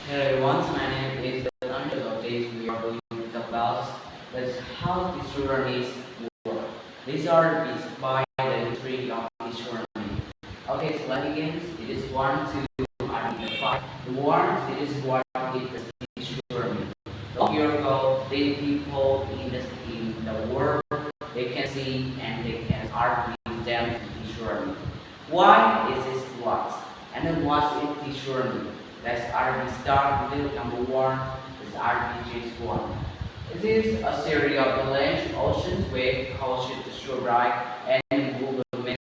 Hello everyone, my name is Anand. Today we are going to talk about how the tsunamis work. These are by the history of the tsunami. Okay, so let's begin. It is one, two, and five. The one, it is what is the tsunami. Long year ago, the people in the world they can see and they can argue them the tsunami. Why is this what? And then what is the tsunami? Let's RB start with number one. Is RBG's one. It is a series of the land, oceans, waves, culture, destroy, and movements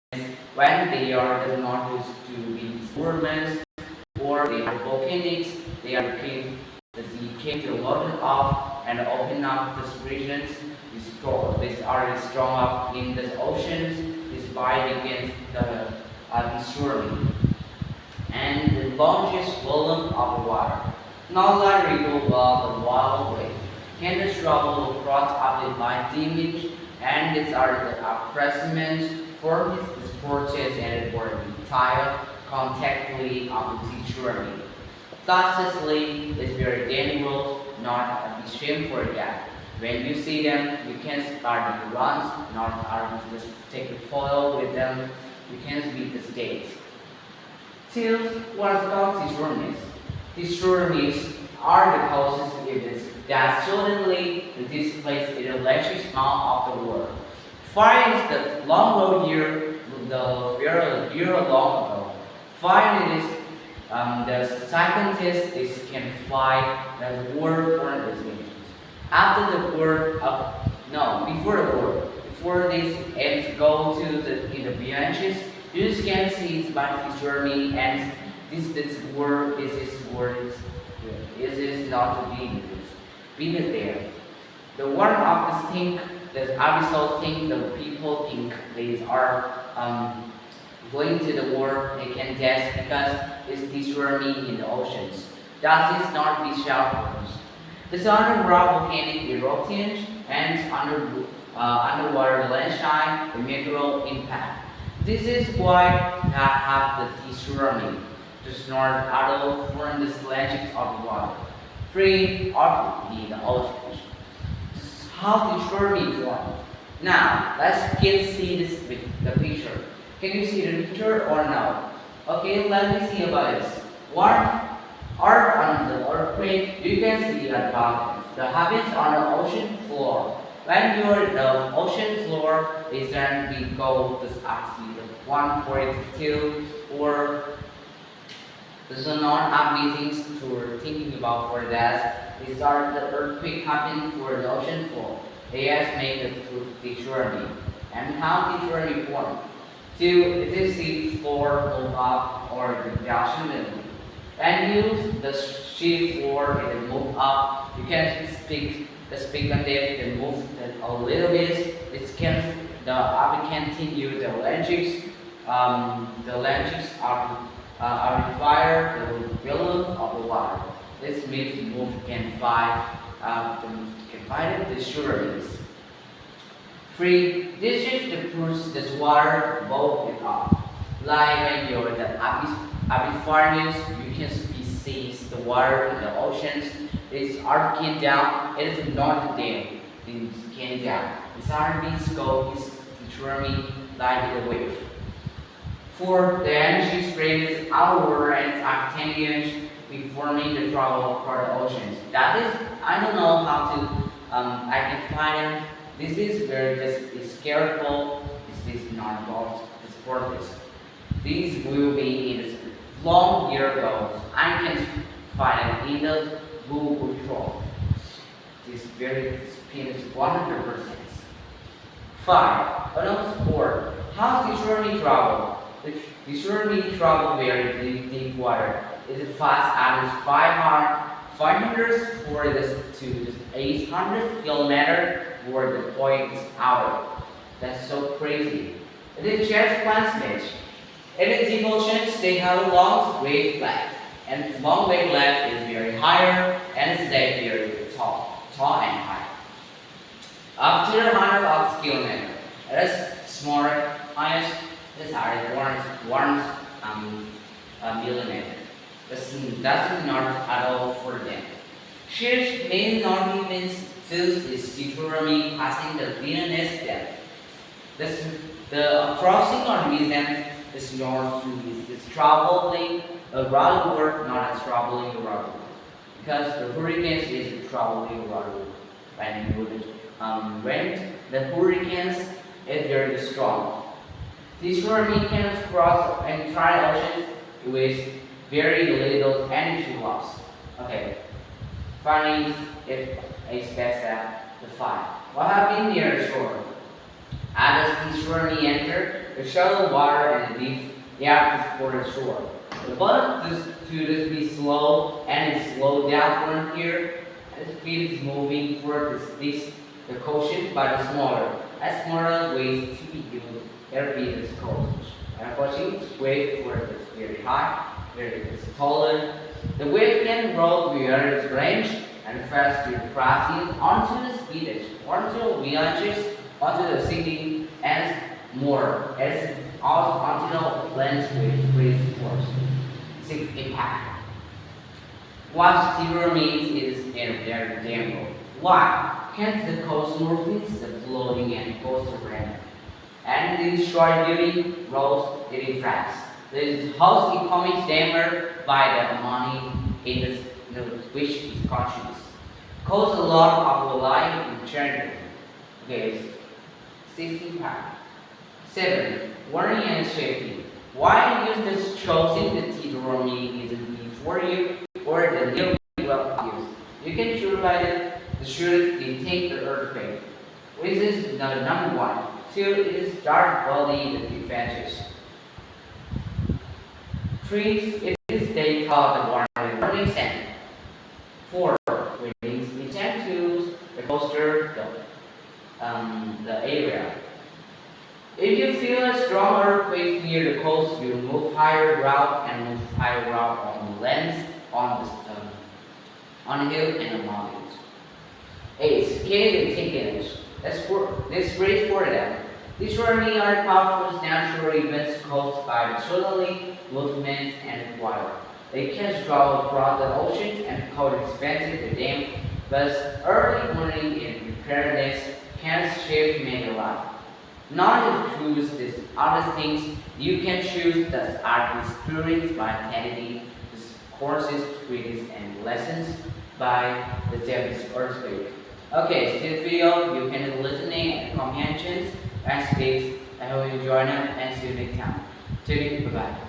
when they are does not used to be movements or they are volcanics. They are came to load up and open up the regions. These are strong up in the oceans. This fight against the tsunami and the largest volume of water. Not like river but the wild wave. Can the travel across up by image and these are the appraisals for this purchase and for the entire contactly of the journey. Lastly, is very dangerous, not a shame for that. When you see them, you can start the runs, not just take a photo with them. You can beat the stage. Still, what about these rumors? These rumors are the causes events that suddenly displace the electric amount of the world. Fire is the long road year, the year long ago. Fire is the scientists can fight the war for the nations. After the war, no, before the war, before this ends go to the in the branches, you just can see it's by his journey and this word is not the Venus there. The one of this thing the abyssal thing the people think these are going to the war they can test because it's this journey in the oceans. That is not be shelters. The underground volcanic eruptions and underwater landslide, the meteoric impact. This is why we have the tsunami to snort out from the slashes of the water, free of the ocean. How the tsunami form? Now let's get see this with the picture. Can you see the picture or no? Okay, let me see about this. What are on the earthquake? You can see the bottom. The habits on the ocean floor. When you're the ocean floor, is then we go to actually the 142 or there's not have meetings to thinking about for that. These are the earthquake happen for the ocean floor. They estimate the journey and how the journey form. Two, is this sea floor move up or the ocean and use the sea floor and move up. You can speak on it and move it a little bit. It can we continue the larynx. The larynx are fire the volume of the water. This means move can fight the surely. Three, this is to push this water both it off. Like when you're the abyss you can sees the water in the oceans. It's arcing down. It is not there. It came down. It's RB scope is determined like the wave. For the energy spread outward and actinians forming the trouble for the oceans. That is, I don't know how to I can find them. This is where this is careful. This is not about this purpose. These will be in this long year ago. I can find it in the Google Chrome. This very speed is 100%. 5. Another 4. How's the journey travel? The journey travel very deep water. Is it fast as 500 for this to 800 kilometer for the point hour. That's so crazy. It is just plastic. In its evolutions, they have a long wave length, and long wave length is very higher and stay very tall and high. Up to 100 of kilometer, it is smaller, highest, this are 1 millimeter. That's not at all for them. Shares main arguments since is Deuteronomy passing the wilderness depth. This, the crossing or reason is not to is traveling a route work, not as traveling a route. Because the hurricanes is traveling route. When you would went, the hurricanes is very strong. These hurricanes cross entire oceans with very little energy loss. Okay, findings if a specified the five. What happened near the shore? As the tsunami entered, the shallow water and the deep air toward the shore. The boat to this be slow and it slowed down from here. And the speed is moving for the coast by the smaller ways to be used. There be this coast. And approaching wave where it's very high, where it is taller. The wave can roll beyond its range and faster crossing onto the speed onto villages, onto the city, and more. As also onto the lands with great force. Impact. What zero means is very dangerous. Why? Can't the coast northeast the floating and coastal random? And these short duty roles it in France. This house economic damage by the money in the which it contributes. Cause a lot of life in charity. Okay, 16 pack. 7. Warning and safety. Why use this choosing the Deuteronomy is before you or the nearby well used. You can choose by the should detect the earthquake. This is the number 1. 2. It is dark body the advantage. 3. It is they call the warning sign. 4. Readings intend to the coaster the area. If you feel a strong earthquake near the coast, you move higher route on the lands, on the hill and the mountains. 8. Cave and tickets. That's great for them. These really are powerful natural events caused by the southerly movements and water. They can travel across the oceans and cause expensive to them, but early warning and preparedness can save many lives. Not to choose these other things, you can choose that are experienced by attending these courses, treaties, and lessons by the Japanese earthquake. Okay, this video you can listening and comprehensions and speaks. I hope you join them and see you next time. Till then, bye bye.